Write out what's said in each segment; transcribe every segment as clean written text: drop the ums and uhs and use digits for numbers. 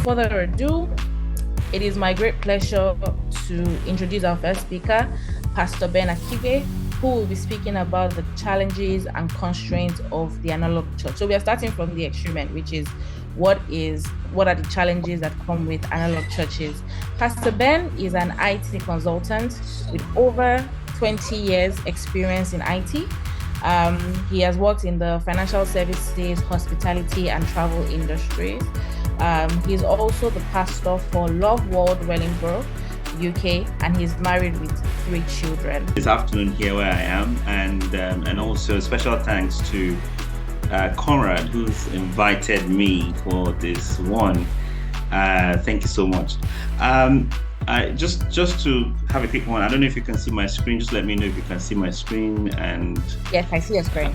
further ado, it is my great pleasure to introduce our first speaker, Pastor Ben Akhigbe, who will be speaking about the challenges and constraints of the analog church. So we are starting from the extreme end, which is what are the challenges that come with analog churches. Pastor Ben is an IT consultant with over 20 years experience in IT. He has worked in the financial services, hospitality, and travel industries. He's also the pastor for Love World Wellingborough, UK, and he's married with 3 children. This afternoon here where I am, and also special thanks to Conrad, who's invited me for this one. Thank you so much. Just to have a quick one, I don't know if you can see my screen. Just let me know if you can see my screen. And yes, I see your screen.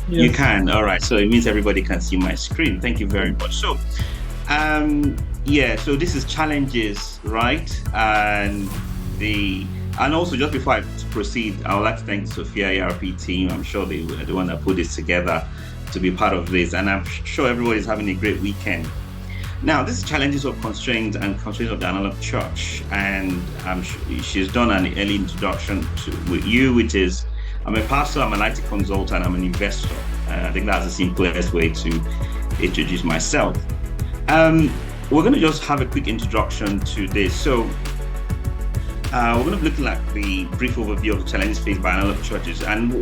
You can. All right. So it means everybody can see my screen. Thank you very much. So, so this is challenges, right? And also just before I proceed, I would like to thank the Sophia ERP team. I'm sure they were the one that put this together to be part of this, and I'm sure everybody's having a great weekend. Now, this is challenges of constraints and constraints of the analog church, and I'm sure she's done an early introduction with you, which is I'm a pastor, I'm an IT consultant, I'm an investor. I think that's the simplest way to introduce myself. We're going to just have a quick introduction to this. So we're going to be looking at the brief overview of the challenges faced by analog churches. And,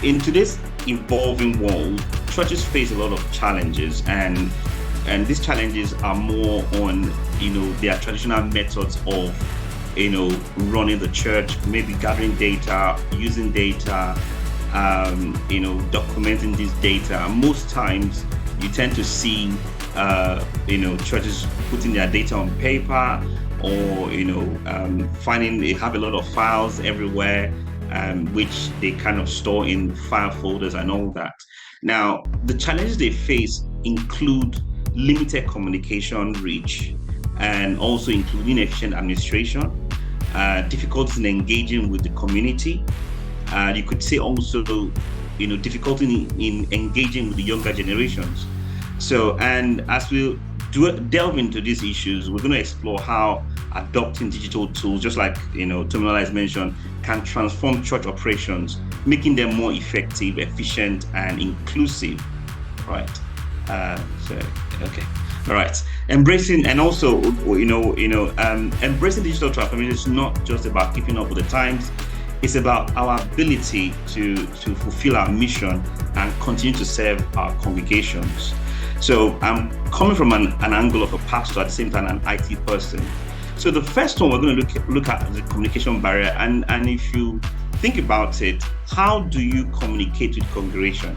in today's evolving world, churches face a lot of challenges, and these challenges are more on, their traditional methods of, running the church, maybe gathering data, using data, documenting this data. Most times you tend to see, churches putting their data on paper, or, finding they have a lot of files everywhere, which they kind of store in file folders and all that. Now, the challenges they face include limited communication reach, and also include inefficient administration, difficulties in engaging with the community. You could say also, difficulty in engaging with the younger generations. So, and as we delve into these issues, we're going to explore how adopting digital tools, just like Tomola has mentioned, can transform church operations, making them more effective, efficient, and inclusive. Right. Okay. All right. Embracing and also, embracing digital transformation is not just about keeping up with the times. It's about our ability to fulfill our mission and continue to serve our congregations. So I'm coming from an angle of a pastor, at the same time an IT person. So the first one, we're going to look at the communication barrier. And if you think about it, how do you communicate with congregation?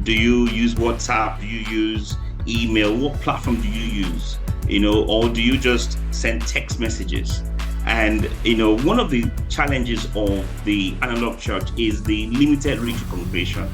Do you use WhatsApp? Do you use email? What platform do you use? Or do you just send text messages? And, one of the challenges of the analog church is the limited reach of congregation.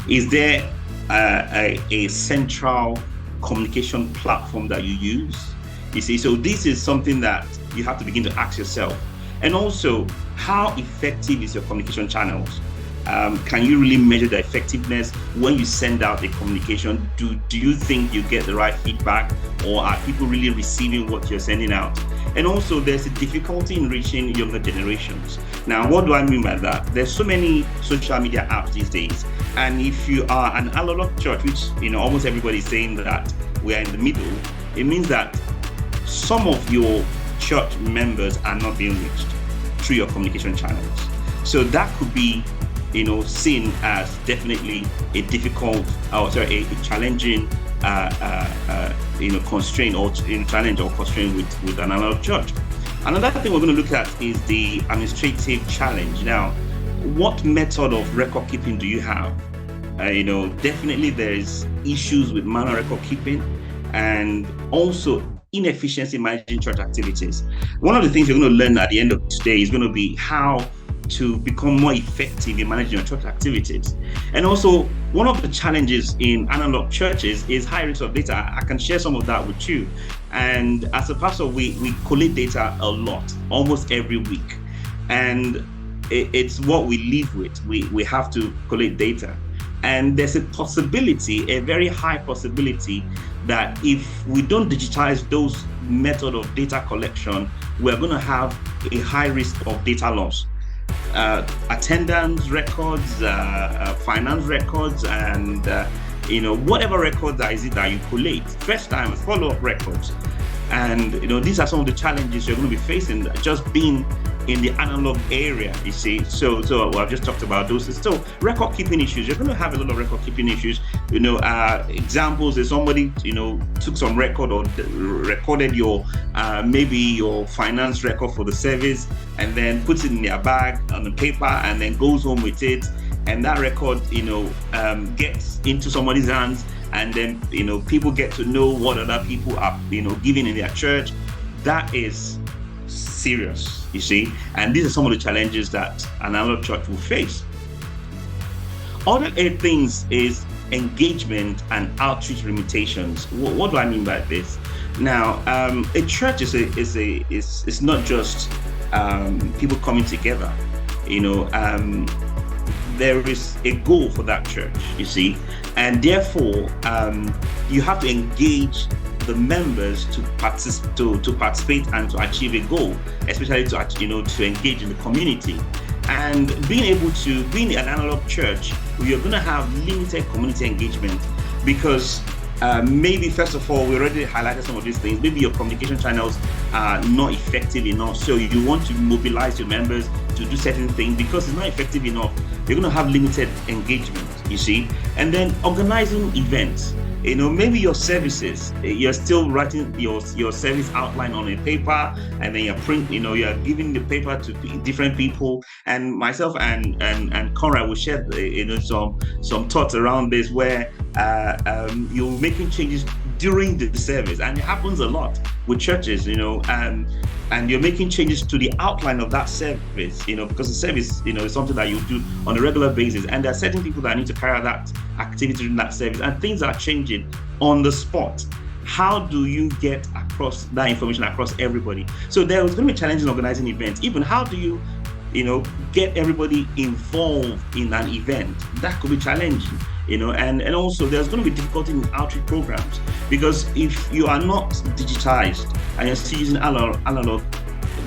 Is there a central communication platform that you use? You see, so this is something that you have to begin to ask yourself. And also, how effective is your communication channels? Can you really measure the effectiveness when you send out a communication? Do you think you get the right feedback, or are people really receiving what you're sending out? And also, there's a difficulty in reaching younger generations. Now, what do I mean by that? There's so many social media apps these days, and if you are an analog church, which almost everybody is saying that we are in the middle, it means that some of your church members are not being reached through your communication channels. So that could be seen as definitely a difficult, a challenging, constraint or challenge or constraint with an analog church. Another thing we're going to look at is the administrative challenge. Now, what method of record keeping do you have? Definitely there's issues with manual record keeping, and also inefficiency in managing church activities. One of the things you're going to learn at the end of today is going to be how to become more effective in managing your church activities. And also, one of the challenges in analog churches is high rates of data. I can share some of that with you. And as a pastor, we collect data a lot, almost every week. And it's what we live with. We have to collect data. And there's a possibility, a very high possibility, that if we don't digitize those method of data collection, we're going to have a high risk of data loss. Attendance records, finance records, and whatever record that is it that you collate, first time follow-up records. And these are some of the challenges you're going to be facing just being in the analog area, you see. So I've just talked about those. So record keeping issues, you're going to have a lot of record keeping issues. Examples is somebody took some record or recorded your maybe your finance record for the service, and then puts it in their bag on the paper, and then goes home with it, and that record gets into somebody's hands, and then people get to know what other people are giving in their church. That is serious, you see. And these are some of the challenges that an analog church will face. Other things is engagement and outreach limitations. What do I mean by this? Now, a church is not just people coming together. There is a goal for that church, you see, and therefore you have to engage the members to participate and to achieve a goal, especially to engage in the community. And being an analog church, you're going to have limited community engagement because maybe first of all, we already highlighted some of these things. Maybe your communication channels are not effective enough, so you want to mobilize your members to do certain things. Because it's not effective enough, you're going to have limited engagement, you see. And then organizing events. Maybe your services, you're still writing your service outline on a paper, and then you're giving the paper to different people. And myself and Conrad will share some thoughts around this, where you're making changes during the service, and it happens a lot with churches, and you're making changes to the outline of that service, because the service, is something that you do on a regular basis, and there are certain people that need to carry out that activity in that service, and things are changing on the spot. How do you get across that information across everybody? So there's going to be challenges in organizing events. Even how do you, get everybody involved in an event? That could be challenging. And also there's going to be difficulty in outreach programs, because if you are not digitized and you're still using analog,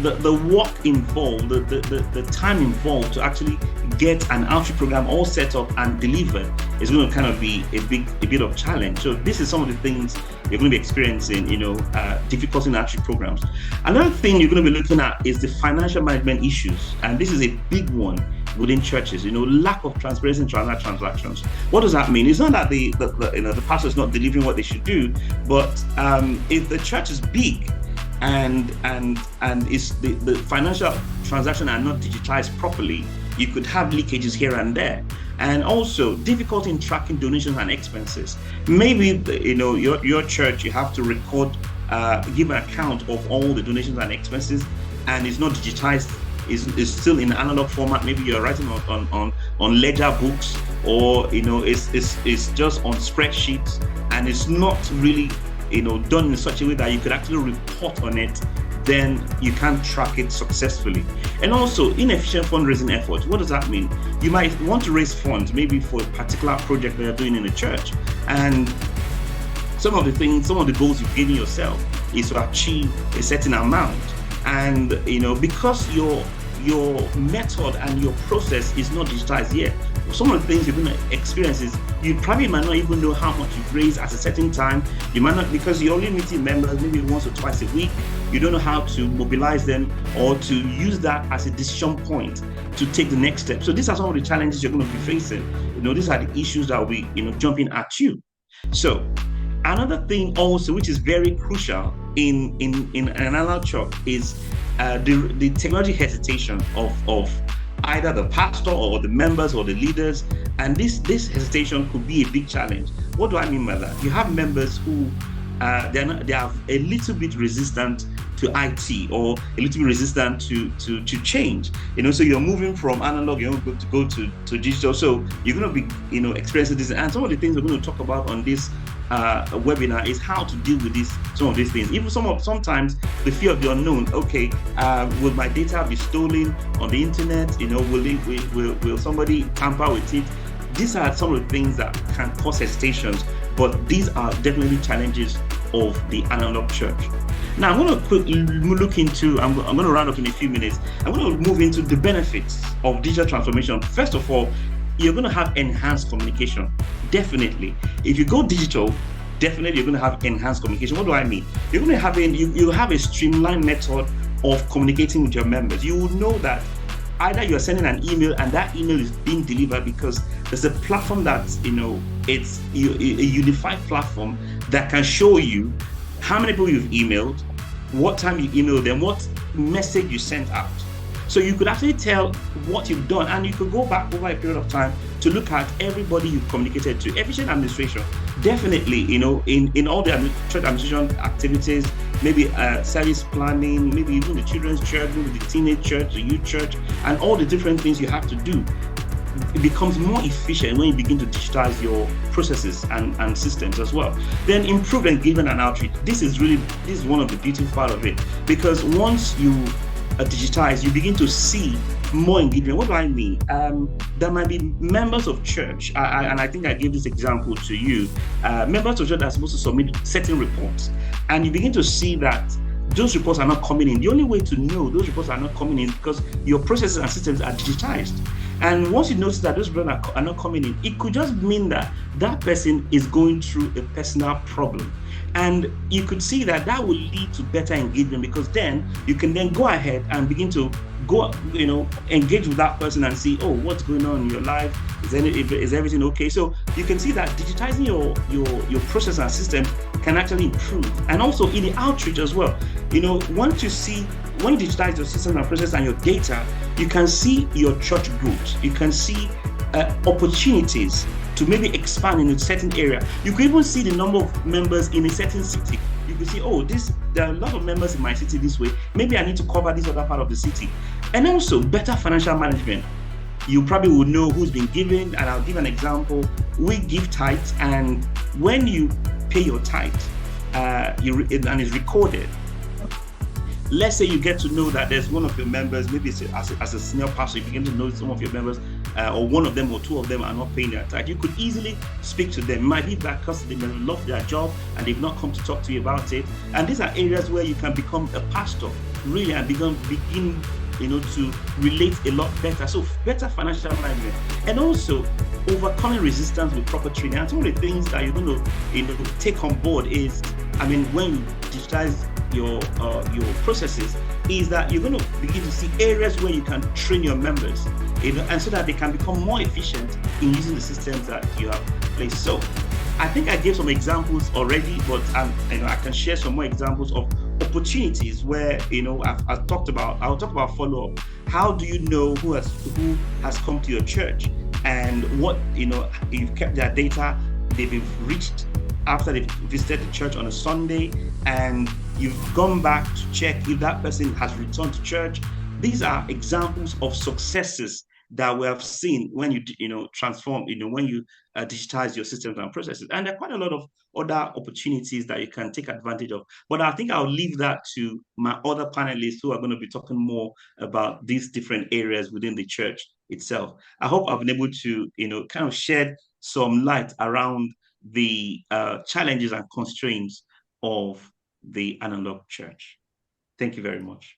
the work involved, the time involved to actually get an outreach program all set up and delivered is going to kind of be a bit of challenge. So this is some of the things you're going to be experiencing, difficulty in outreach programs. Another thing you're going to be looking at is the financial management issues, and this is a big one within churches. Lack of transparency in transactions. What does that mean? It's not that the pastor is not delivering what they should do, but if the church is big and is the financial transactions are not digitized properly, you could have leakages here and there. And also difficulty in tracking donations and expenses. Maybe your church, you have to record, give an account of all the donations and expenses, and it's not digitized. Is still in analog format. Maybe you're writing on ledger books, or it's just on spreadsheets, and it's not really done in such a way that you could actually report on it. Then you can't track it successfully. And also inefficient fundraising efforts. What does that mean? You might want to raise funds maybe for a particular project that you're doing in a church, and some of the goals you've given yourself is to achieve a certain amount. And because your method and your process is not digitized yet, some of the things you're going to experience is you probably might not even know how much you've raised at a certain time. You might not, because you're only meeting members maybe once or twice a week. You don't know how to mobilize them or to use that as a decision point to take the next step. So these are some of the challenges you're going to be facing. These are the issues that will be jumping at you. So another thing also, which is very crucial in an analog church, is the technology hesitation of either the pastor or the members or the leaders. And this hesitation could be a big challenge. What do I mean by that? You have members who they are a little bit resistant to IT, or a little bit resistant to change. So you're moving from analog, you're going to go to digital. So you're going to be experiencing this. And some of the things we're going to talk about on this webinar is how to deal with some of these things. Even sometimes the fear of the unknown. Okay, will my data be stolen on the internet? Will somebody tamper with it? these are some of the things that can cause hesitations, but these are definitely challenges of the analog church. Now, I'm going to quickly look into, I'm going to round up in a few minutes. I'm going to move into the benefits of digital transformation. First of all, you're going to have enhanced communication. Definitely. If you go digital, definitely you're going to have enhanced communication. What do I mean? You're going to have you have a streamlined method of communicating with your members. You will know that either you're sending an email and that email is being delivered because there's a platform that, it's a unified platform that can show you how many people you've emailed, what time you emailed them, what message you sent out. So you could actually tell what you've done, and you could go back over a period of time to look at everybody you've communicated to, efficient administration. Definitely, in all the church administration activities, maybe service planning, maybe even the children's church, maybe the teenage church, the youth church, and all the different things you have to do. It becomes more efficient when you begin to digitize your processes and systems as well. Then improve engagement and outreach. This is one of the beautiful part of it, because once you digitize, you begin to see more engagement. What do I mean? There might be members of church, and I think I gave this example to you. Members of church are supposed to submit certain reports, and you begin to see that those reports are not coming in. The only way to know those reports are not coming in is because your processes and systems are digitized. And once you notice that those reports are not coming in, it could just mean that that person is going through a personal problem. And you could see that that will lead to better engagement, because then you can then go ahead and begin to engage with that person and see, oh, what's going on in your life? Is everything okay? So you can see that digitizing your process and system can actually improve. And also in the outreach as well. When you digitize your system and process and your data, you can see your church growth. You can see opportunities to maybe expand in a certain area. You could even see the number of members in a certain city. You could see, there are a lot of members in my city this way. Maybe I need to cover this other part of the city. And also better financial management. You probably will know who's been giving, and I'll give an example. We give tithes, and when you pay your tithe, and it's recorded. Let's say you get to know that there's one of your members, maybe as a senior pastor, you begin to know some of your members, or one of them or two of them are not paying their tithe. You could easily speak to them. It might be that because they may love their job and they've not come to talk to you about it. And these are areas where you can become a pastor, really, and begin to relate a lot better. So better financial management, and also overcoming resistance with proper training. And some of the things that you're going to take on board is, when you digitize your processes, is that you're going to begin to see areas where you can train your members, and so that they can become more efficient in using the systems that you have placed. So I think I gave some examples already, but I can share some more examples of opportunities where I'll talk about follow-up. How do you know who has come to your church, and what you've kept their data, they've been reached after they've visited the church on a Sunday, and you've gone back to check if that person has returned to church. These are examples of successes that we have seen when you transform, when you digitize your systems and processes. And there are quite a lot of other opportunities that you can take advantage of. But I think I'll leave that to my other panelists who are going to be talking more about these different areas within the church itself. I hope I've been able to, kind of shed some light around the challenges and constraints of the analog church. Thank you very much.